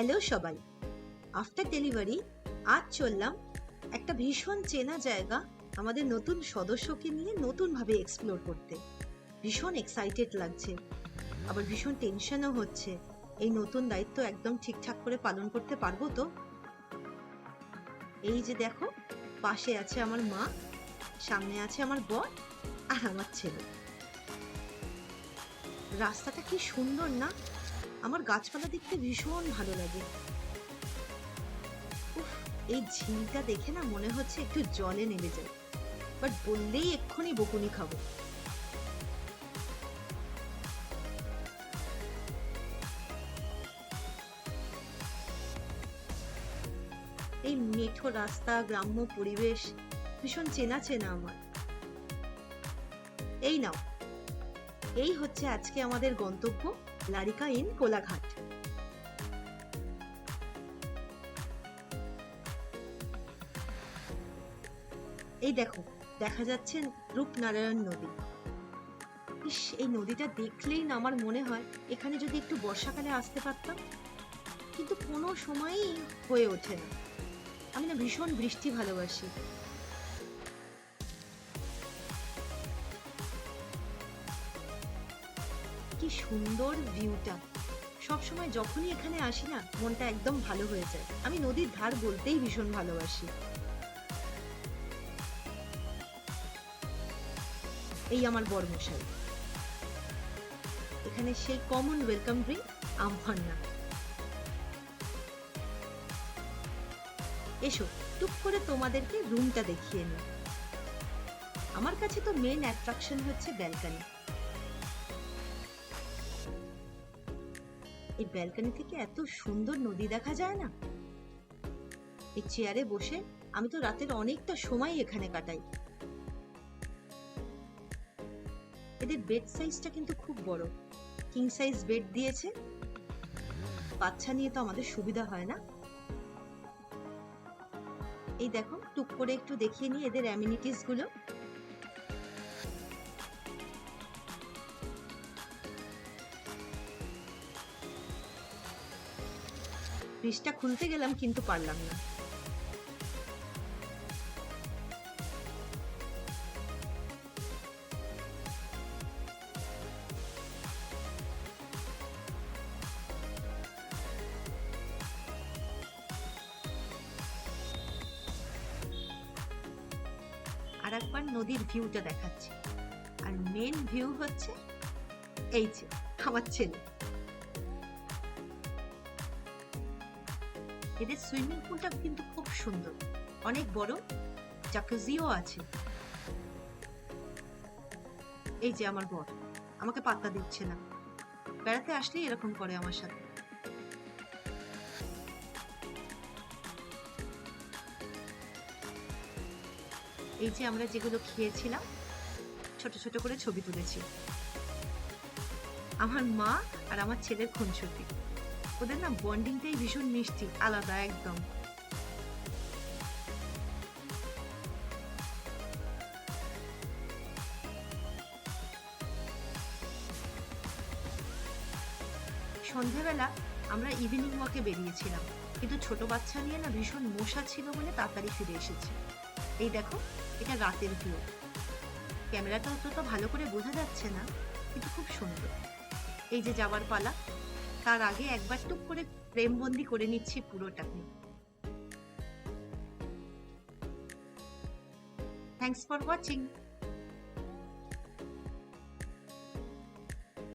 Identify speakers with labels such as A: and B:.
A: Hello সবাই, after delivery আজ চললাম একটা ভীষণ চেনা জায়গা আমাদের নতুন সদস্যকে নিয়ে নতুনভাবে এক্সপ্লোর করতে। ভীষণ এক্সাইটেড লাগছে, আবার ভীষণ টেনশনও হচ্ছে। এই নতুন দায়িত্ব একদম ঠিকঠাক করে পালন করতে পারবো তো? এই যে দেখো, পাশে আছে আমার মা, সামনে আছে আমার বর আর আমার ছেলে। রাস্তাটা কি সুন্দর না? আমার গাছপালা দেখতে ভীষণ ভালো লাগে। এই ঝিলটা দেখে না মনে হচ্ছে একটু জলে নেমে যায়, বাট বললেই এক্ষুনি বকুনি খাবো। এই মেঠো রাস্তা, গ্রাম্য পরিবেশ ভীষণ চেনা চেনা আমার। এই নাও, এই হচ্ছে আজকে আমাদের গন্তব্য, লারিকা ইন কোলাঘাট। এই দেখো, দেখা যাচ্ছে রূপনারায়ণ নদী। ইস, এই নদীটা দেখলেই না আমার মনে হয় এখানে যদি একটু বর্ষাকালে আসতে পারতাম, কিন্তু কোনো সময়ই হয়ে ওঠে না। আমি না ভীষণ বৃষ্টি ভালোবাসি। কি সুন্দর ভিউটা! সবসময় যখনই এখানে আসি না, মনটা একদম ভালো হয়ে যায়। আমি নদীর ধার বলতেই ভীষণ ভালোবাসি। এই আমার বরমশাই, এখানে সেই কমন ওয়েলকাম ড্রিঙ্ক আমফান্না। এসো, টুক করে তোমাদেরকে রুমটা দেখিয়ে নিই। আমার কাছে তো মেন অ্যাট্রাকশন হচ্ছে ব্যালকনি। এই ব্যালকনি থেকে এত সুন্দর নদী দেখা যায় না? এই চেয়ারে বসে আমি তো রাতের অনেকটা সময় এখানে কাটাই। এদের বেড সাইজটা কিন্তু খুব বড়, কিং সাইজ বেড দিয়েছে। বাচ্চা নিয়ে তো আমাদের সুবিধা হয় না। এই দেখো, টুক করে একটু দেখিয়ে নিই এদের অ্যামিনিটিস গুলো। ফ্রিজটা খুলতে গেলাম কিন্তু পারলাম না। আর একবার নদীর ভিউটা দেখাচ্ছি। আর মেন ভিউ হচ্ছে এই যে আমার ছেলে। এদের সুইমিং পুলটা কিন্তু খুব সুন্দর, অনেক বড়, জাকুজিও আছে। এই যে আমার বর আমাকে পাত্তা দিচ্ছে না, বেড়াতে আসলেই এরকম করে আমার সাথে। এই যে আমরা যেগুলো খেয়েছিলাম, ছোট ছোট করে ছবি তুলেছি। আমার মা আর আমার ছেলের খুনসুটি, ওদের না বন্ডিংটাই ভীষণ মিষ্টি, আলাদা একদম। সন্ধ্যাবেলা আমরা ইভিনিং ওয়াকে বেরিয়েছিলাম, কিন্তু ছোট বাচ্চা নিয়ে না ভীষণ মশা ছিল বলে তাড়াতাড়ি ফিরে এসেছি। এই দেখো, এটা রাতের ভিউ। ক্যামেরাটা অতটা ভালো করে বোঝা যাচ্ছে না, কিন্তু খুব সুন্দর। এই যে যাবার পালা, তার আগে একবার টুক করে প্রেমবন্দি করে নিচ্ছি পুরোটাকে। Thanks for watching.